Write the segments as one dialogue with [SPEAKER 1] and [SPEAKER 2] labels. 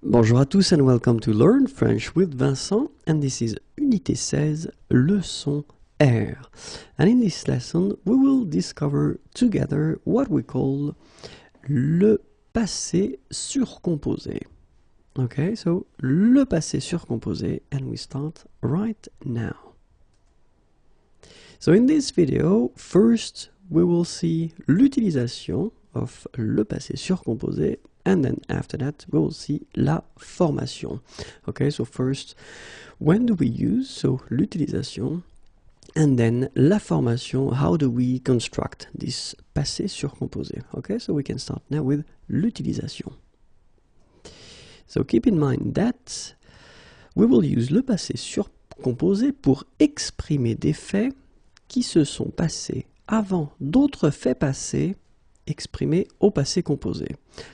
[SPEAKER 1] Bonjour à tous and welcome to Learn French with Vincent, and this is Unité 16, leçon R. And in this lesson we will discover together what we call le passé surcomposé. Okay, so le passé surcomposé, and we start right now. So in this video, first we will see l'utilisation of le passé surcomposé, and then after that we will see la formation. Okay, so first, when do we use, so l'utilisation, and then la formation, how do we construct this passé surcomposé. Okay, so we can start now with l'utilisation. So keep in mind that we will use le passé surcomposé pour exprimer des faits qui se sont passés avant d'autres faits passés exprimés au passé composé.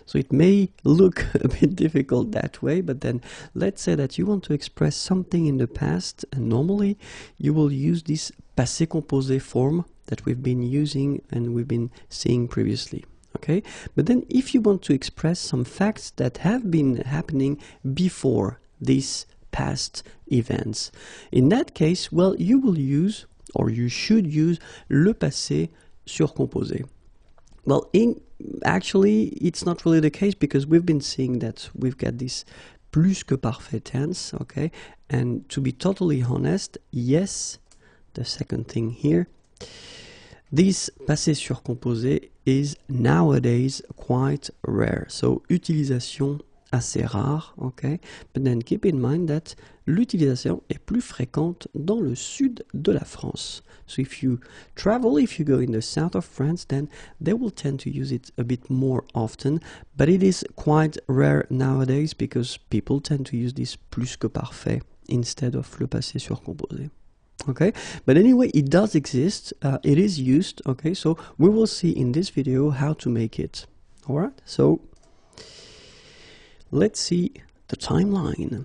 [SPEAKER 1] So it may look a bit difficult that way, but then let's say that you want to express something in the past, and normally you will use this passé composé form that we've been using and we've been seeing previously. Okay? But then if you want to express some facts that have been happening before these past events, in that case, well, you will use, or you should use, le passé surcomposé. Well, actually, it's not really the case, because we've been seeing that we've got this plus que parfait tense, okay? And to be totally honest, yes, the second thing here, this passé surcomposé is nowadays quite rare. So, utilisation assez rare, okay? But then keep in mind that l'utilisation est plus fréquente dans le sud de la France. So if you travel, if you go in the south of France, then they will tend to use it a bit more often, but it is quite rare nowadays because people tend to use this plus que parfait instead of le passé surcomposé. Okay, but anyway, it does exist, it is used, okay, so we will see in this video how to make it. Alright, so let's see the timeline,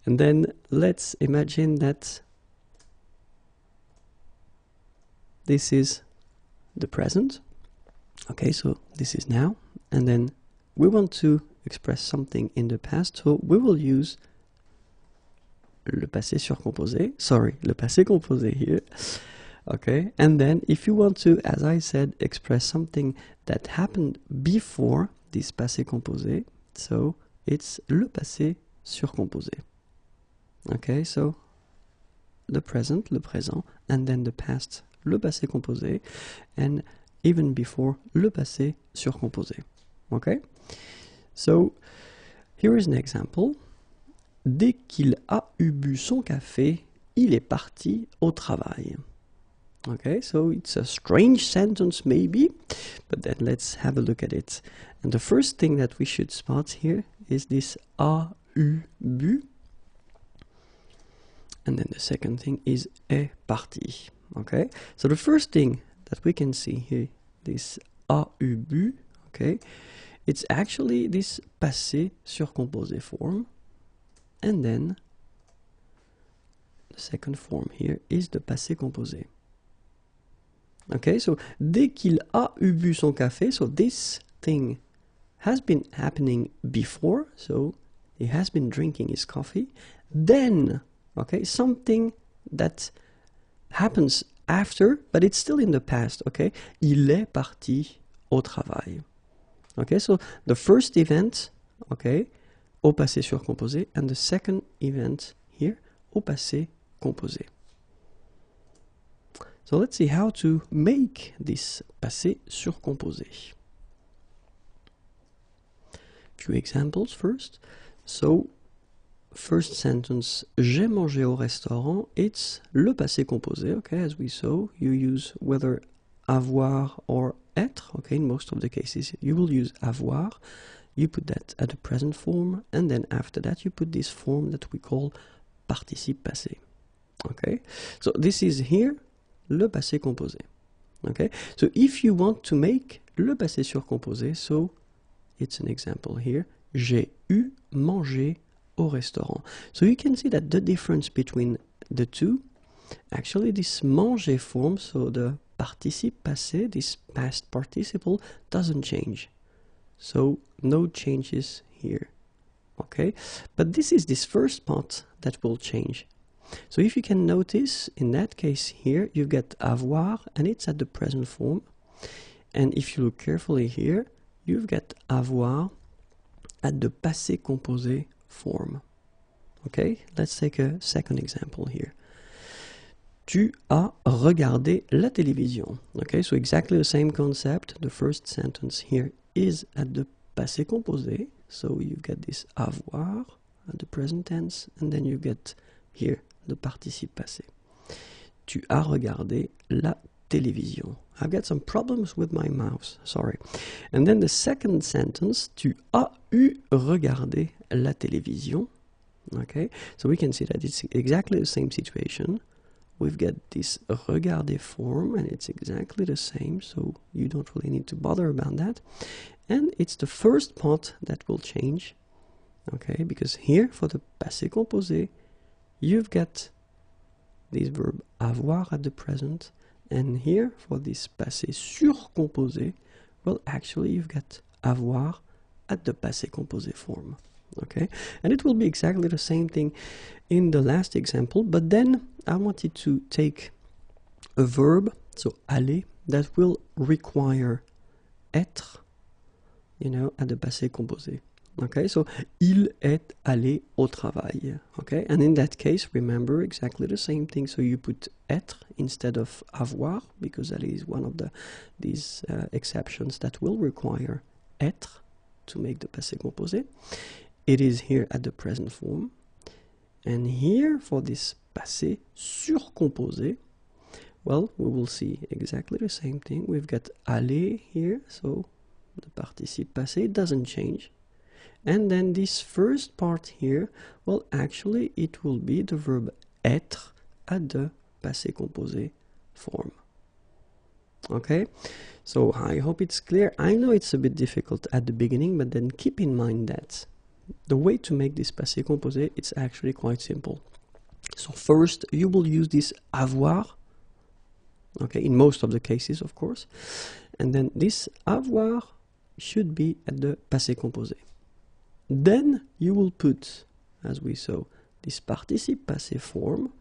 [SPEAKER 1] and then let's imagine that this is the present. Okay, so this is now, and then we want to express something in the past, so we will use le passé surcomposé, le passé composé here. Okay, and then if you want to, as I said, express something that happened before this passé composé, so it's le passé surcomposé. Okay, so the present, le présent, and then the past, le passé composé, and even before, le passé surcomposé. Okay, so here is an example. Dès qu'il a eu bu son café, il est parti au travail. Okay, so it's a strange sentence maybe, but then let's have a look at it. And the first thing that we should spot here is this a eu bu. And then the second thing is est parti. Okay, so the first thing that we can see here, this a eu bu, okay, it's actually this passé surcomposé form. And then the second form here is the passé composé. Okay, so dès qu'il a eu bu son café, so this thing has been happening before, so he has been drinking his coffee. Then, okay, something that happens after, but it's still in the past, okay? Il est parti au travail. Okay, so the first event, okay, au passé surcomposé, and the second event here, au passé composé. So let's see how to make this passé surcomposé. Few examples first. So, first sentence, j'ai mangé au restaurant, it's le passé composé, okay, as we saw, you use whether avoir or être, okay, in most of the cases you will use avoir. You put that at the present form, and then after that you put this form that we call participe passé. Okay, so this is here le passé composé. Okay, so if you want to make le passé surcomposé, so it's an example here, j'ai eu mangé au restaurant. So you can see that the difference between the two, actually this manger form, so the participe passé, this past participle, doesn't change. So no changes here. Okay, but this is this first part that will change. So if you can notice, in that case here, you get avoir, and it's at the present form. And if you look carefully here, you've got avoir at the passé composé form. Okay, let's take a second example here. Tu as regardé la télévision. Okay, so exactly the same concept. The first sentence here is at the passé composé. So you get this avoir at the present tense, and then you get here the participe passé. Tu as regardé la télévision. I've got some problems with my mouse, sorry. And then the second sentence, tu as eu regardé la télévision. Okay, so we can see that it's exactly the same situation. We've got this regarder form, and it's exactly the same, so you don't really need to bother about that. And it's the first part that will change, okay, because here for the passé composé, you've got this verb avoir at the present, and here for this passé surcomposé, well, actually you've got avoir at the passé composé form. Okay, and it will be exactly the same thing in the last example, but then I wanted to take a verb, so aller, that will require être, you know, at the passé composé. Okay, so il est allé au travail. Okay, and in that case, remember exactly the same thing. So you put être instead of avoir, because that is one of these exceptions that will require être to make the passé composé. It is here at the present form. And here for this passé surcomposé, well, we will see exactly the same thing. We've got aller here, so the participe passé doesn't change. And then this first part here, well, actually it will be the verb être at the passé composé form. Okay, so I hope it's clear. I know it's a bit difficult at the beginning, but then keep in mind that the way to make this passé composé, it's actually quite simple. So first, you will use this avoir, okay, in most of the cases, of course. And then this avoir should be at the passé composé. Then you will put, as we saw, this participe passé form,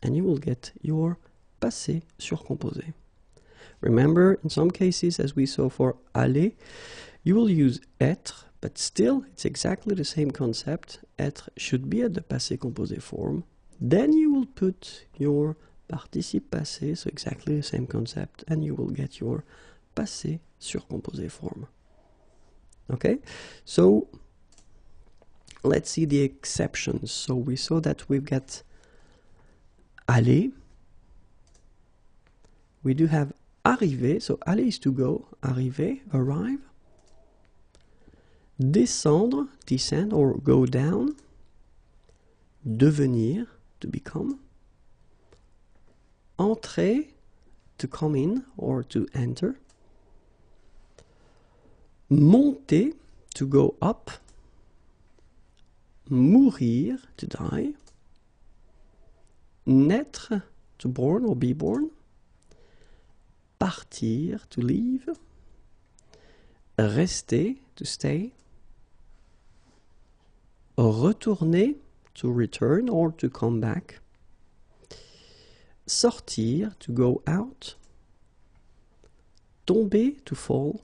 [SPEAKER 1] and you will get your passé surcomposé. Remember, in some cases, as we saw for aller, you will use être, but still, it's exactly the same concept. Être should be at the passé composé form. Then you will put your participe passé, so exactly the same concept, and you will get your passé surcomposé form. Okay, so let's see the exceptions. So we saw that we've got aller. We do have arriver, so aller is to go, arriver, arrive. Descendre, descend or go down. Devenir, to become. Entrer, to come in or to enter. Monter, to go up. Mourir, to die. Naître, to born or be born. Partir, to leave. Rester, to stay. Retourner, to return or to come back. Sortir, to go out. Tomber, to fall.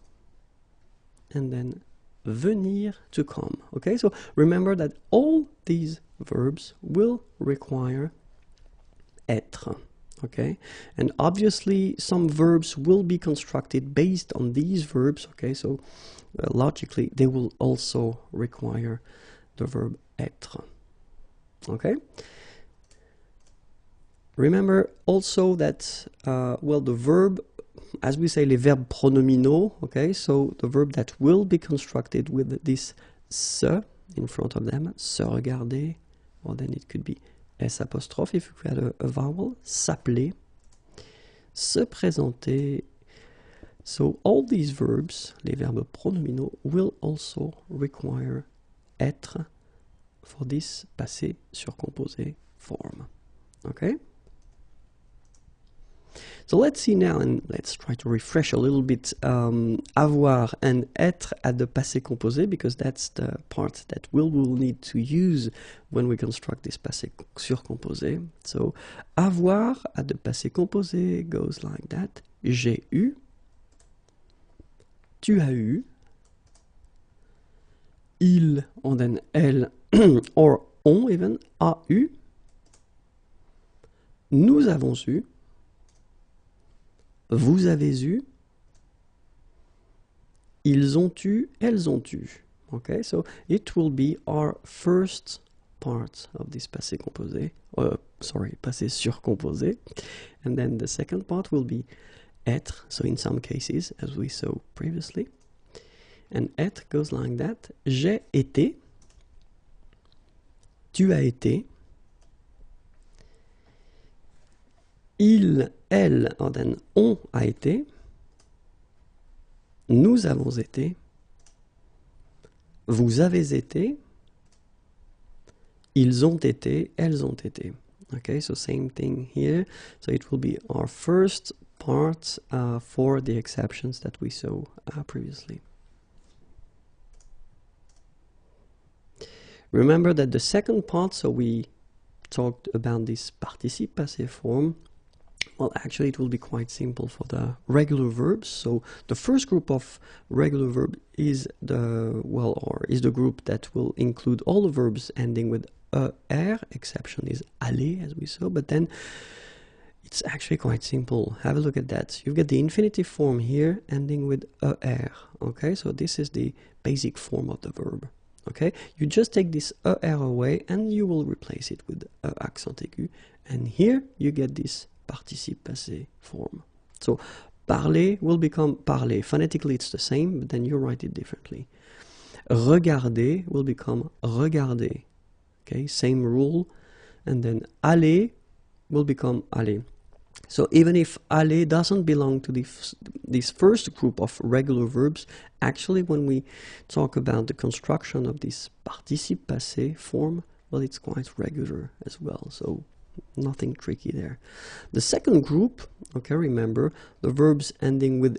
[SPEAKER 1] And then venir, to come. Okay, so remember that all these verbs will require être. Okay, and obviously some verbs will be constructed based on these verbs. Okay, so logically they will also require the verb être. Okay, remember also that well, the verb, as we say, les verbes pronominaux, okay, so the verb that will be constructed with this se in front of them, se regarder, or then it could be S apostrophe if we had a vowel, s'appeler, se présenter. So all these verbs, les verbes pronominaux, will also require être for this passé surcomposé form. Okay? So let's see now, and let's try to refresh a little bit avoir and être at the passé composé, because that's the part that we will need to use when we construct this passé surcomposé. So avoir at the passé composé goes like that. J'ai eu, tu as eu, il, and then elle, or on even, a eu, nous avons eu, vous avez eu, ils ont eu, elles ont eu. Okay, so it will be our first part of this passé composé, passé surcomposé. And then the second part will be être, so in some cases, as we saw previously. And être goes like that. J'ai été, tu as été, il, elle, and then on a été, nous avons été, vous avez été, ils ont été, elles ont été. Okay, so same thing here. So it will be our first part for the exceptions that we saw previously. Remember that the second part, so we talked about this participe passé form. Well, actually, it will be quite simple for the regular verbs. So the first group of regular verb is the group that will include all the verbs ending with er. Exception is aller, as we saw. But then it's actually quite simple. Have a look at that. You've got the infinitive form here ending with er. Okay, so this is the basic form of the verb. Okay, you just take this er away and you will replace it with accent aigu. And here you get this participe passé form. So parler will become parler. Phonetically it's the same, but then you write it differently. Regarder will become regarder. Okay, same rule. And then aller will become aller. So even if aller doesn't belong to this first group of regular verbs, actually when we talk about the construction of this participe passé form, well, it's quite regular as well. So nothing tricky there. The second group, okay, remember the verbs ending with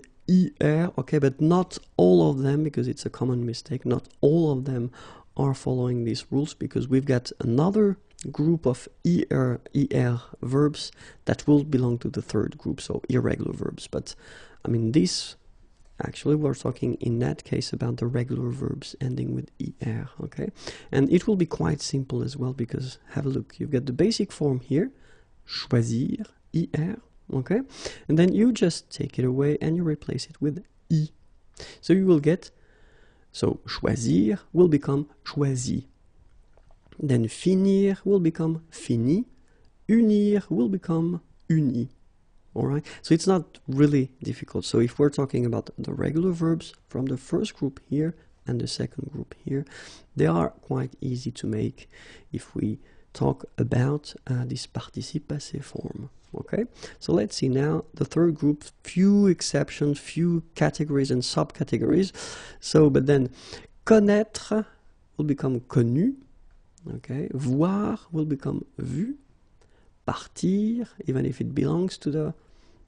[SPEAKER 1] er, okay, but not all of them, because it's a common mistake. Not all of them are following these rules, because we've got another group of er verbs that will belong to the third group, so irregular verbs. But I mean, this actually we're talking in that case about the regular verbs ending with er, okay? And it will be quite simple as well, because have a look, you've got the basic form here, choisir, er, okay? And then you just take it away and you replace it with I. So you will get, so choisir will become choisi. Then finir will become fini. Unir will become uni. Alright, so it's not really difficult. So if we're talking about the regular verbs from the first group here and the second group here, they are quite easy to make if we talk about this participe passé form. Okay, so let's see now the third group, few exceptions, few categories and subcategories. So, but then connaître will become connu. Okay, voir will become vu. Partir, even if it belongs to the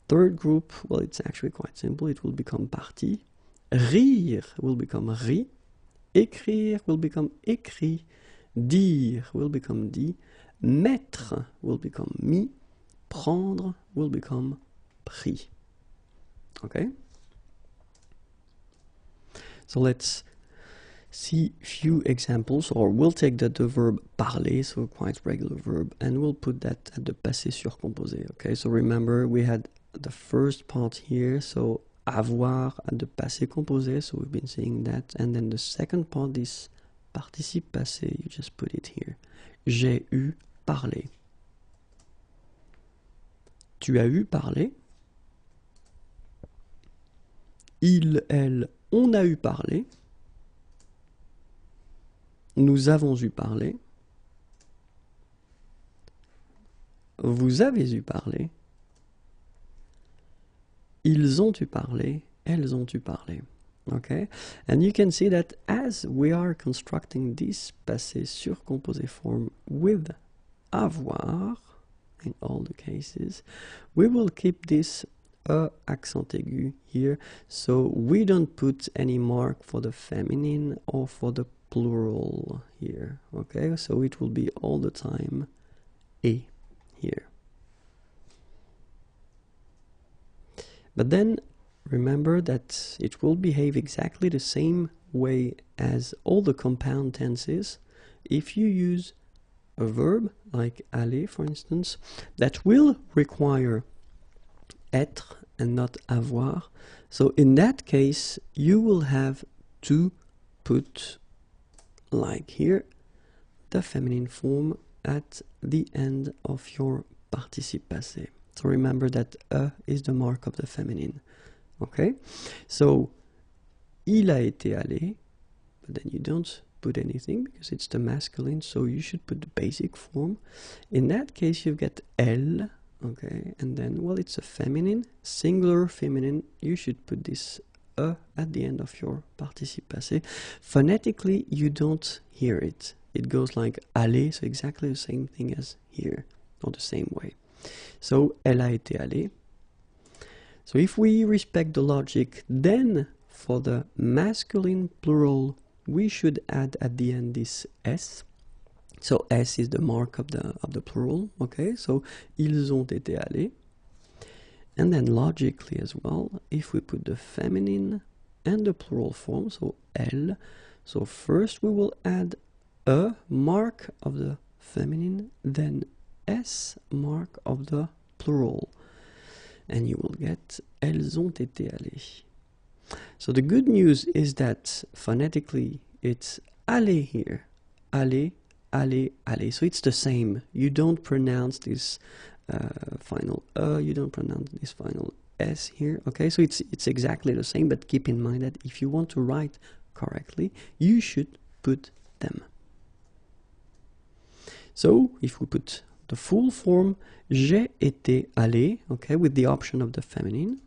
[SPEAKER 1] third group, well, it's actually quite simple. It will become parti. Rire will become ri. Écrire will become écrit. Dire will become dit. Mettre will become mis. Prendre will become pris. Okay? So let's see few examples, or we'll take the verb parler, so quite regular verb, and we'll put that at the passé surcomposé. Okay, so remember we had the first part here, so avoir at the passé composé, so we've been saying that, and then the second part, this participe passé, you just put it here. J'ai eu parler. Tu as eu parler. Il, elle, on a eu parler. Nous avons eu parler. Vous avez eu parler. Ils ont eu parler. Elles ont eu parler. Okay? And you can see that as we are constructing this passé surcomposé form with avoir, in all the cases. We will keep this accent aigu here, so we don't put any mark for the feminine or for the plural here, okay? So it will be all the time et here. But then remember that it will behave exactly the same way as all the compound tenses if you use a verb like aller, for instance, that will require être and not avoir. So in that case, you will have to put, like here, the feminine form at the end of your participe passé. So remember that is the mark of the feminine. Okay? So, il a été allé, but then you don't put anything because it's the masculine, so you should put the basic form. In that case, you get elle, okay, and then, well, it's a feminine, singular feminine, you should put this at the end of your participe passé. Phonetically, you don't hear it. It goes like aller, so exactly the same thing as here, or the same way. So, elle a été allée. So if we respect the logic, then for the masculine plural, we should add at the end this S. So S is the mark of the plural, okay? So ils ont été allés. And then logically as well, if we put the feminine and the plural form, so elle, so first we will add a mark of the feminine, then S mark of the plural. And you will get elles ont été allées. So the good news is that phonetically it's aller here, aller, aller, aller. So it's the same. You don't pronounce this final you don't pronounce this final S here. Okay, so it's exactly the same, but keep in mind that if you want to write correctly, you should put them. So if we put the full form, j'ai été allé, okay, with the option of the feminine.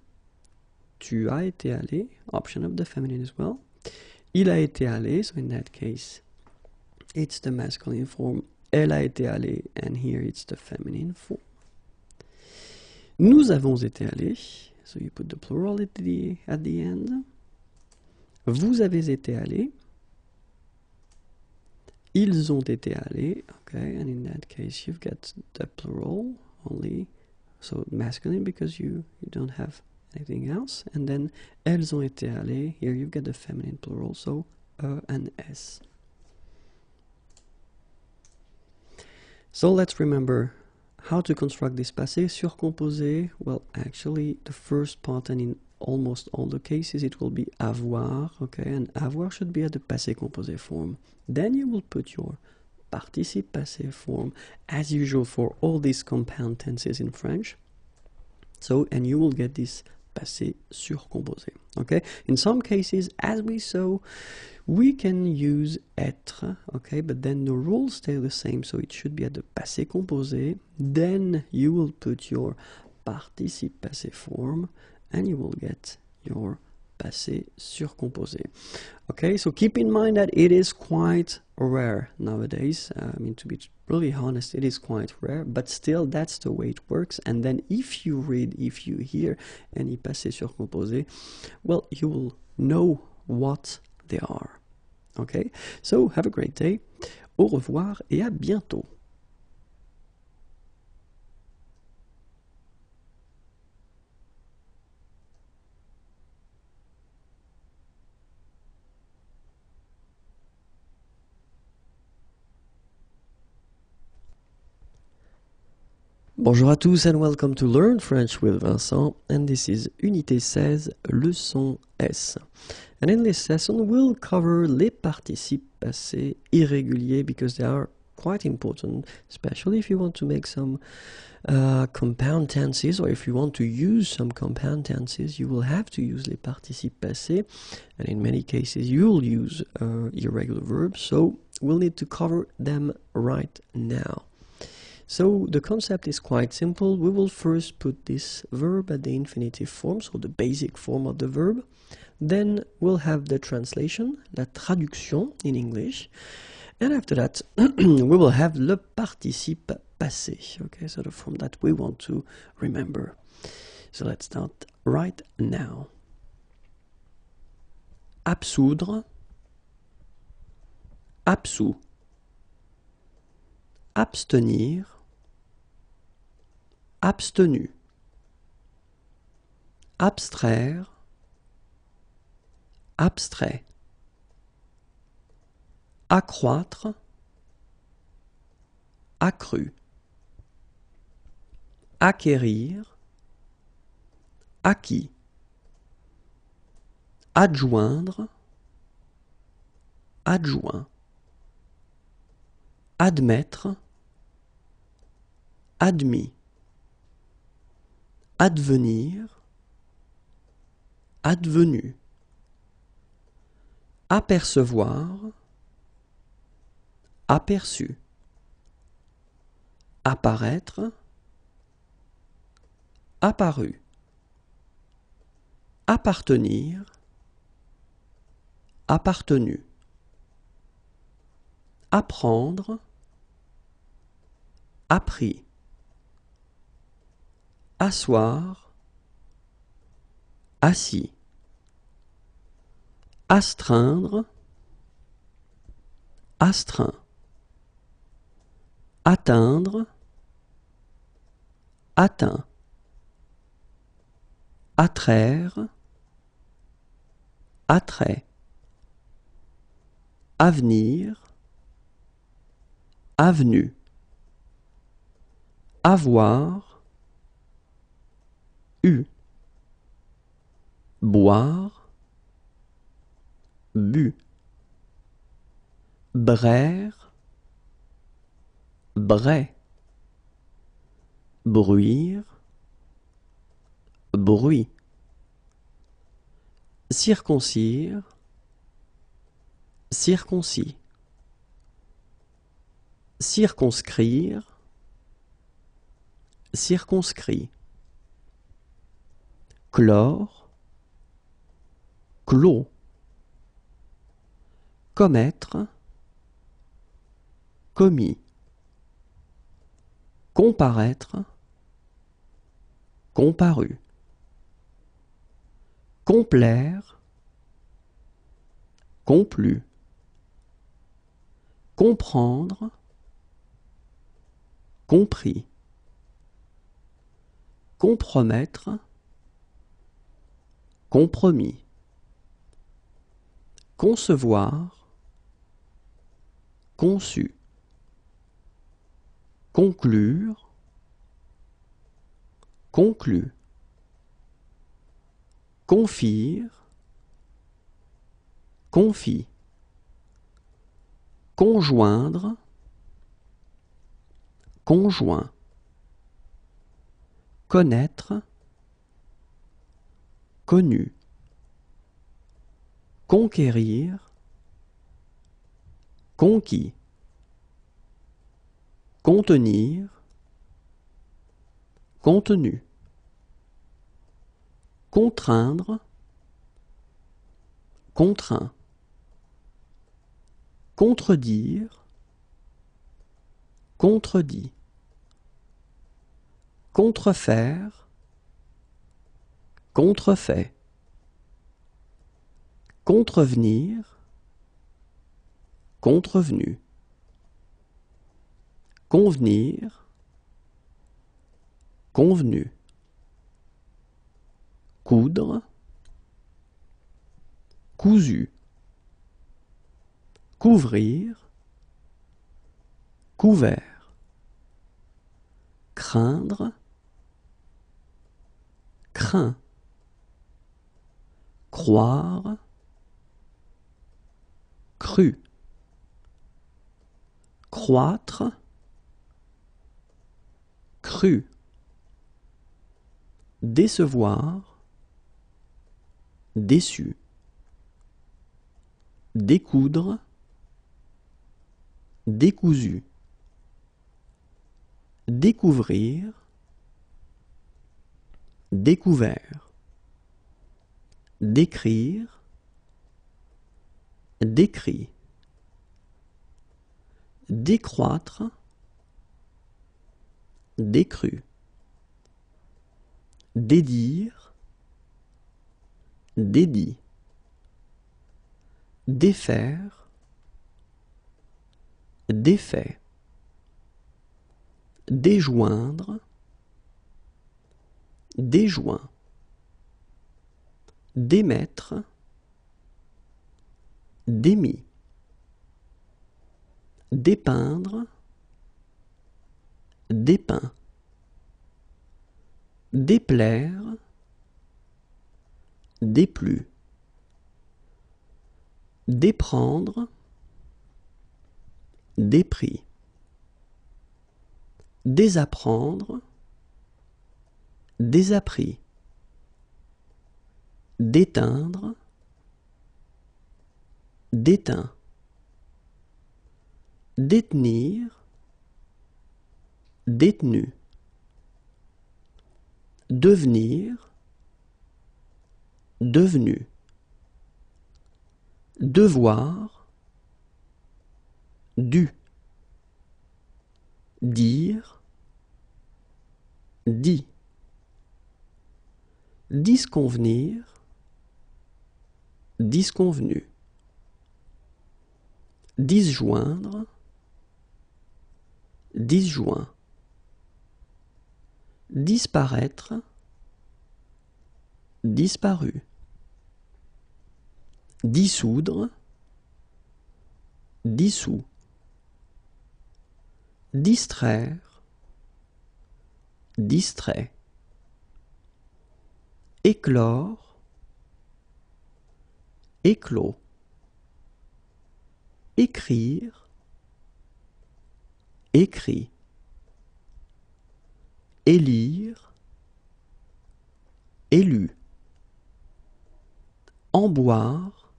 [SPEAKER 1] Tu as été allé, option of the feminine as well. Il a été allé, so in that case, it's the masculine form. Elle a été allée, and here it's the feminine form. Nous avons été allés, so you put the plural at the end. Vous avez été allés. Ils ont été allés, okay, and in that case you've got the plural only, so masculine because you don't have anything else, and then elles ont été allées, here you've got the feminine plural, so and S. So let's remember how to construct this passé surcomposé. Well, actually the first part, and in almost all the cases it will be avoir, okay, and avoir should be at the passé composé form. Then you will put your participe passé form as usual for all these compound tenses in French. So, and you will get this passé surcomposé, okay? In some cases, as we saw, we can use être, okay, but then the rules stay the same, so it should be at the passé composé. Then you will put your participe passé form, and you will get your passé surcomposé. Okay, so keep in mind that it is quite rare nowadays. I mean, to be really honest, it is quite rare, but still that's the way it works. And then if you hear any passé surcomposé, well, you will know what they are. Okay, so have a great day. Au revoir et à bientôt. Bonjour à tous and welcome to Learn French with Vincent, and this is Unité 16, Leçon S. And in this lesson we'll cover les participes passés irréguliers because they are quite important, especially if you want to make some compound tenses, or if you want to use some compound tenses, you will have to use les participes passés, and in many cases you'll use irregular verbs, so we'll need to cover them right now. So the concept is quite simple. We will first put this verb at the infinitive form, so the basic form of the verb. Then we'll have the translation, la traduction in English. And after that, we will have le participe passé. Okay, so the form that we want to remember. So let's start right now. Absoudre, absous. Abstenir, abstenu. Abstraire, abstrait. Accroître, accru. Acquérir, acquis. Adjoindre, adjoint. Admettre, admis. Advenir, advenu. Apercevoir, aperçu. Apparaître, apparu. Appartenir, appartenu. Apprendre, appris. Asseoir, assis. Astreindre, astreint. Atteindre, atteint. Attraire, attrait. Avenir, avenue. Avoir, eu. Boire, bu. Braire, brais. Bruire, bruit. Circoncire, circoncis. Circonscrire, circonscrit. Clore, clos. Commettre, commis. Comparaître, comparu. Complaire, complu. Comprendre, compris. Compromettre, compromis. Concevoir, conçu. Conclure, conclu. Confire, confie. Conjoindre, conjoint. Connaître, connu. Conquérir, conquis. Contenir, contenu. Contraindre, contraint. Contredire, contredit. Contrefaire, contrefait. Contrevenir, contrevenu. Convenir, convenu. Coudre, cousu. Couvrir, couvert. Craindre, craint. Croire, cru. Croître, cru. Décevoir, déçu. Découdre, décousu. Découvrir, découvert. Décrire, décrit. décroître, décru, dédire, dédit, défaire, défait, déjoindre, déjoint, démettre, démis, dépeindre, dépeint, déplaire, déplu, déprendre, dépris, désapprendre, désappris, déteindre, déteint, détenir, détenu, devenir, devenu, devoir, dû, dire, dit, disconvenir, disconvenu, disjoindre, disjoint, disparaître, disparu, dissoudre, dissous, distraire, distrait, éclore, éclos, écrire, écrit, élire, élu, emboire,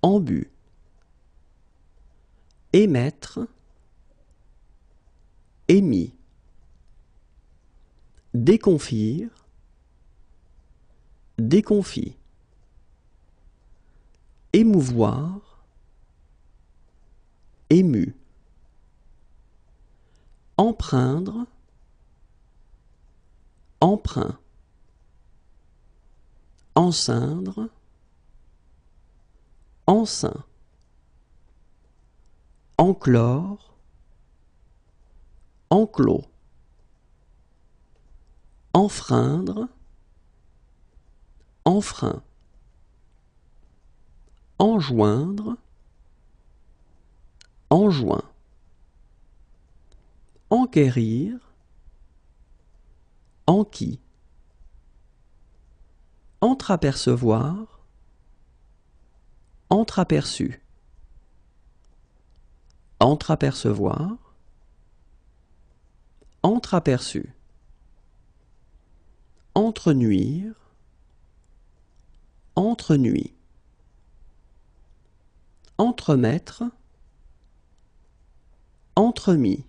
[SPEAKER 1] embu, émettre, émis, déconfire, déconfit, émouvoir, ému, empreindre, emprunt, enceindre, enceint, enclore, enclos, enfreindre, enfreint, enjoindre, enjoint, enquérir, enquis, entreapercevoir, entreaperçu, entreapercevoir, entreaperçu, entrenuire, entrenuit, entremettre, entremis,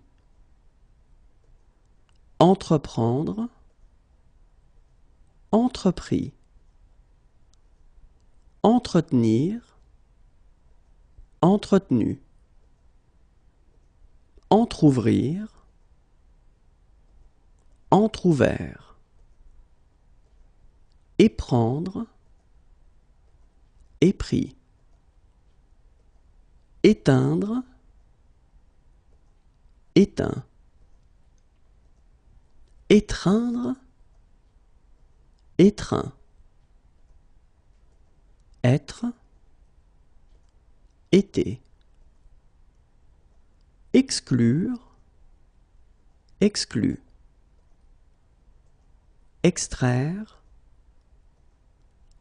[SPEAKER 1] entreprendre, entrepris, entretenir, entretenu, entr'ouvrir, entr'ouvert, éprendre, épris, éteindre, éteint, étreindre, étreint, être, été, exclure, exclu, extraire,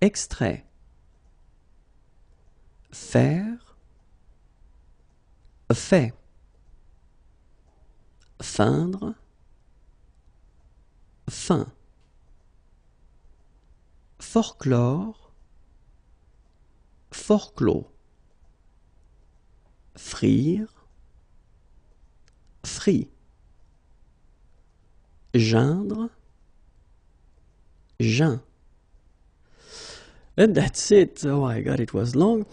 [SPEAKER 1] extrait, faire, fait, feindre, fin, forclore, forclos, frire, frit, geindre, jeun. And that's it. Oh my god, it was long.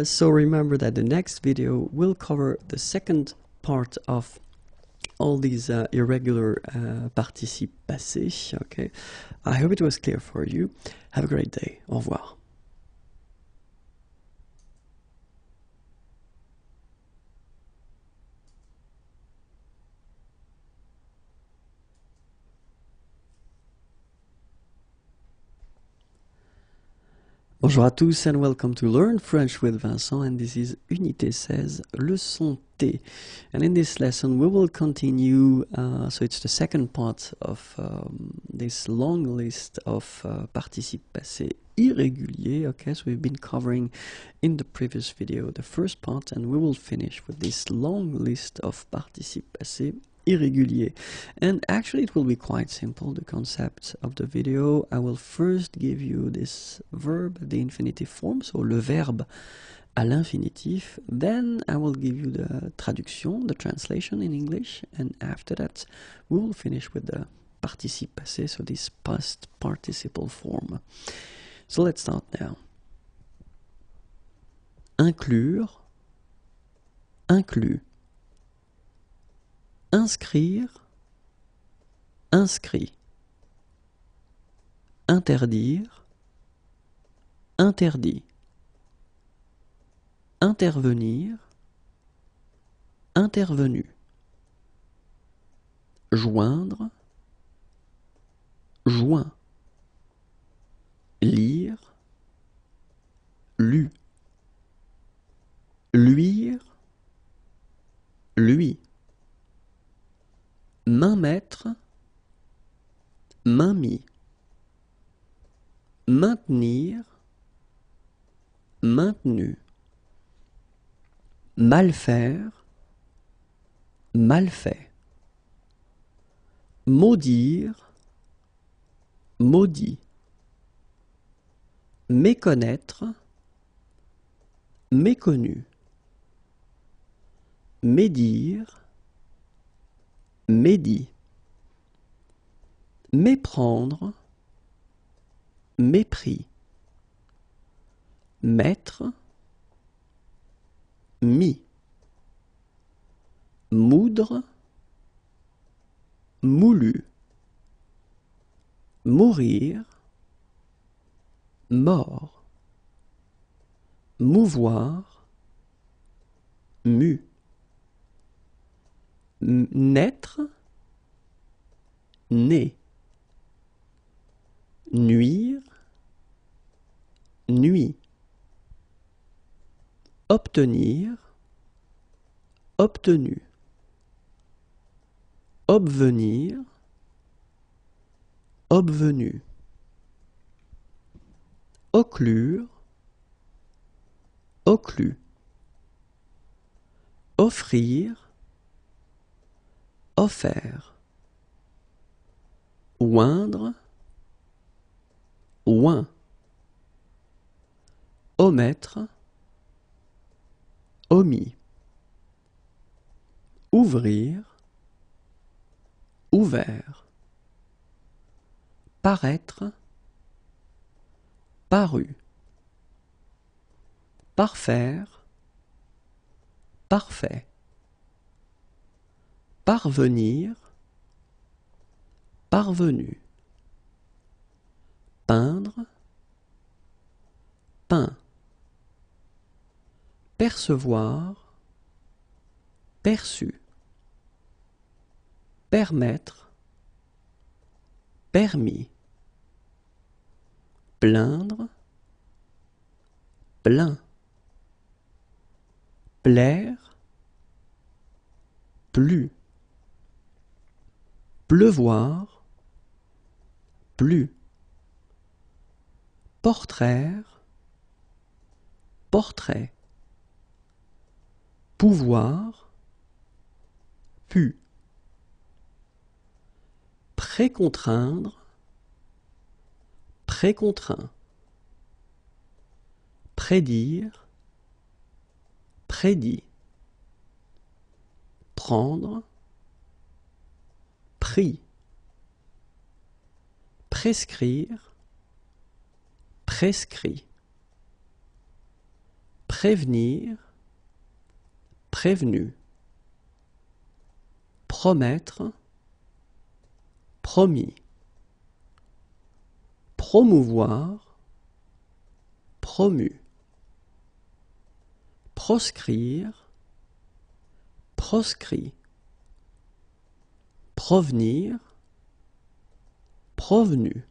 [SPEAKER 1] So remember that the next video will cover the second part of all these irregular participes passés. Okay. I hope it was clear for you. Have a great day. Au revoir. Bonjour à tous and welcome to Learn French with Vincent, and this is Unité 16, Leçon T. And in this lesson we will continue, so it's the second part of this long list of participes passés irréguliers. Okay, so we've been covering in the previous video the first part, and we will finish with this long list of participes passés irrégulier. And actually it will be quite simple, the concept of the video. I will first give you this verb, the infinitive form, so le verbe à l'infinitif. Then I will give you the traduction, the translation in English, and after that we will finish with the participe passé, so this past participle form. So let's start now. Inclure, inclus. Inscrire, inscrit. Interdire, interdit. Intervenir, intervenu. Joindre, joint. Lire, lu. Luire, lui. Main mettre, main mis. Maintenir, maintenu. Mal faire, mal fait. Maudire, maudit. Méconnaître, méconnu. Médire, médit. Méprendre, mépris. Mettre, mis. Moudre, moulu. Mourir, mort. Mouvoir, mu. Naître, né. Nuire, nuit. Obtenir, obtenu. Obvenir, obvenu. Occlure, occlus. Offrir, offert. Oindre, oint. Omettre, omis. Ouvrir, ouvert. Paraître, paru. Parfaire, parfait. Parvenir, parvenu. Peindre, peint. Percevoir, perçu. Permettre, permis. Plaindre, plaint. Plaire, plu. Pleuvoir, plu. Portraire, portrait. Pouvoir, pu. Précontraindre, précontraint. Prédire, prédit. Prendre, pris. Prescrire, prescrit, prévenir, prévenu, promettre, promis, promouvoir, promu, proscrire, proscrit, provenir, provenu,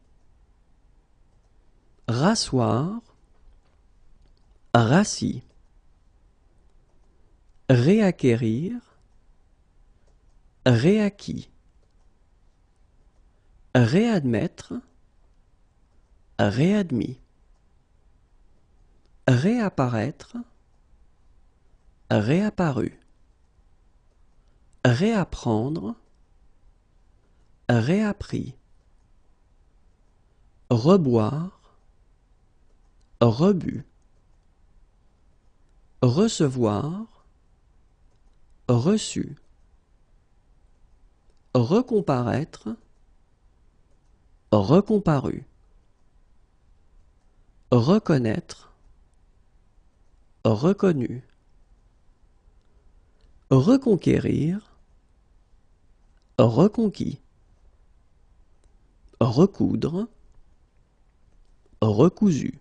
[SPEAKER 1] rasseoir, rassis, réacquérir, réacquis, réadmettre, réadmis, réapparaître, réapparu, réapprendre, réappris, reboire, rebu, recevoir, reçu, recomparaître, recomparu, reconnaître, reconnu, reconquérir, reconquis, recoudre, recousu,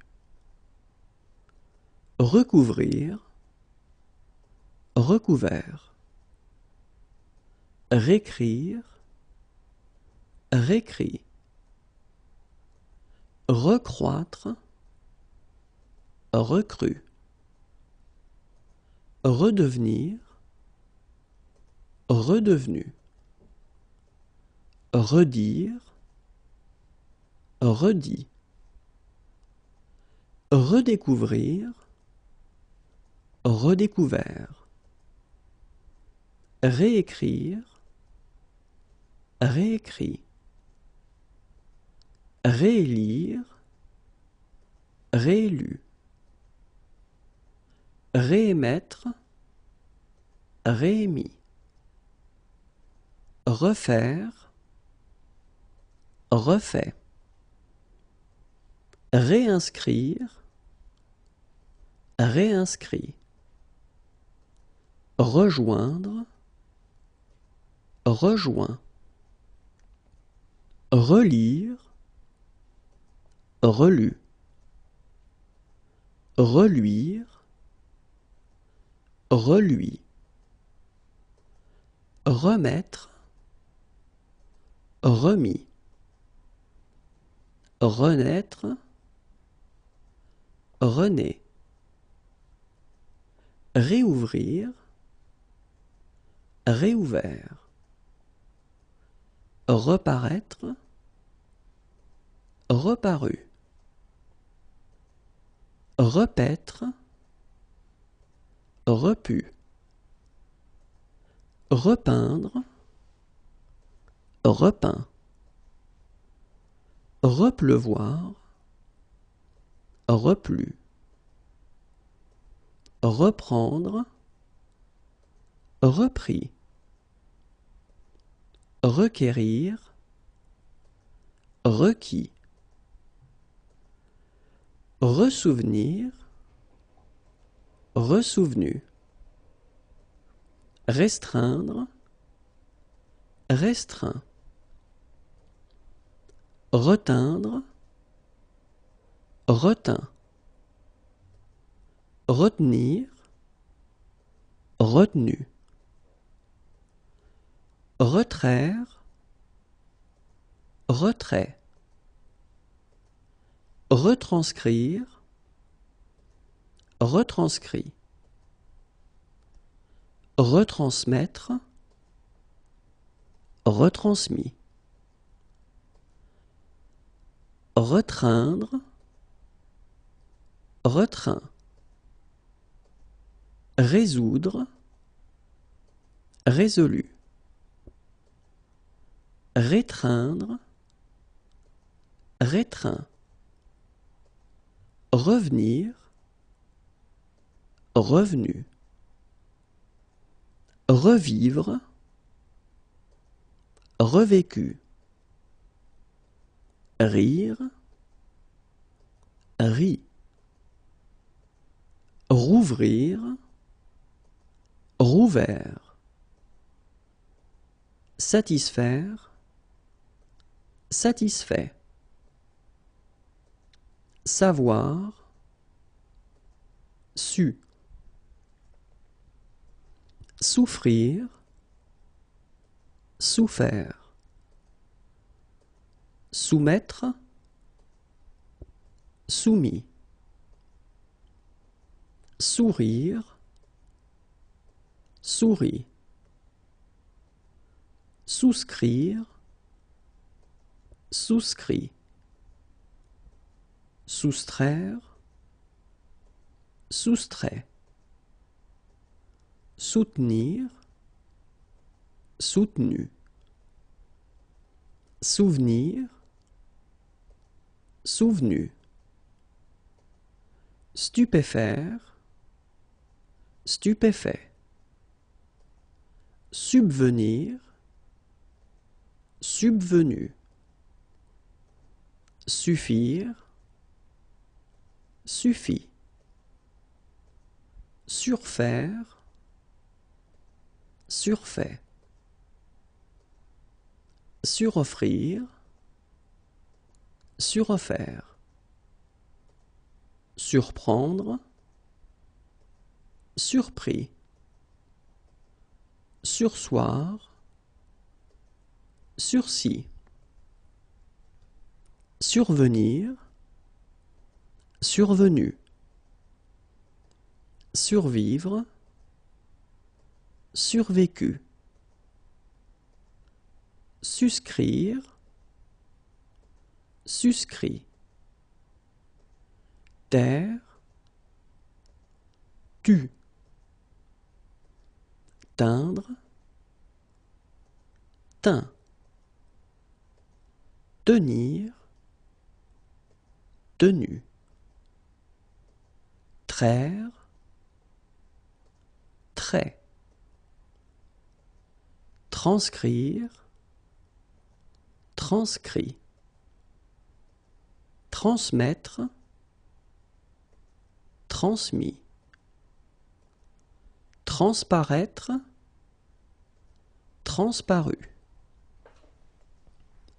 [SPEAKER 1] recouvrir, recouvert, réécrire, réécrit, recroître, recru, redevenir, redevenu, redire, redit, redécouvrir, redécouvert, réécrire, réécrit, réélire, réélu, réémettre, réémis, refaire, refait, réinscrire, réinscrit, rejoindre, rejoint, relire, relu, reluire, reluit, remettre, remis, renaître, renaît, réouvrir, réouvert, reparaître, reparu, repaître, repu, repeindre, repeint, repleuvoir, replu, reprendre, repris, requérir, requis, ressouvenir, ressouvenu, restreindre, restreint, reteindre, retint, retenir, retenu, retraire, retrait, retranscrire, retranscrit, retransmettre, retransmis, retreindre, retreint, résoudre, résolu, rétreindre, rétreint, revenir, revenu, revivre, revécu, rire, rit. Rouvrir, rouvert. Satisfaire, satisfait. Savoir, su. Souffrir, souffert. Soumettre, soumis. Sourire, souris. Souscrire, souscrit. Soustraire, soustrait. Soutenir, soutenu. Souvenir, souvenu. Stupéfaire, stupéfait. Subvenir, subvenu. Suffire, suffit. Surfaire, surfait. Suroffrir, suroffert. Surprendre, surpris. Sursoir, sursis. Survenir, survenu. Survivre, survécu. Suscrire, suscrit. Taire, tu. Teindre, teint. Tenir, tenu. Traire, trait. Transcrire, transcrit. Transmettre, transmis. Transparaître, transparu.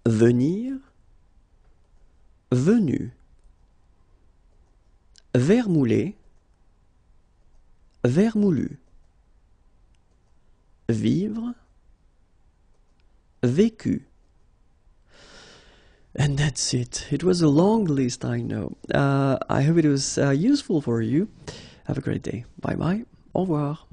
[SPEAKER 1] Venir, venu. Vermouler, vermoulu. Vivre, vécu. And that's it. It was a long list, I know. I hope it was useful for you. Have a great day. Bye bye. Au revoir.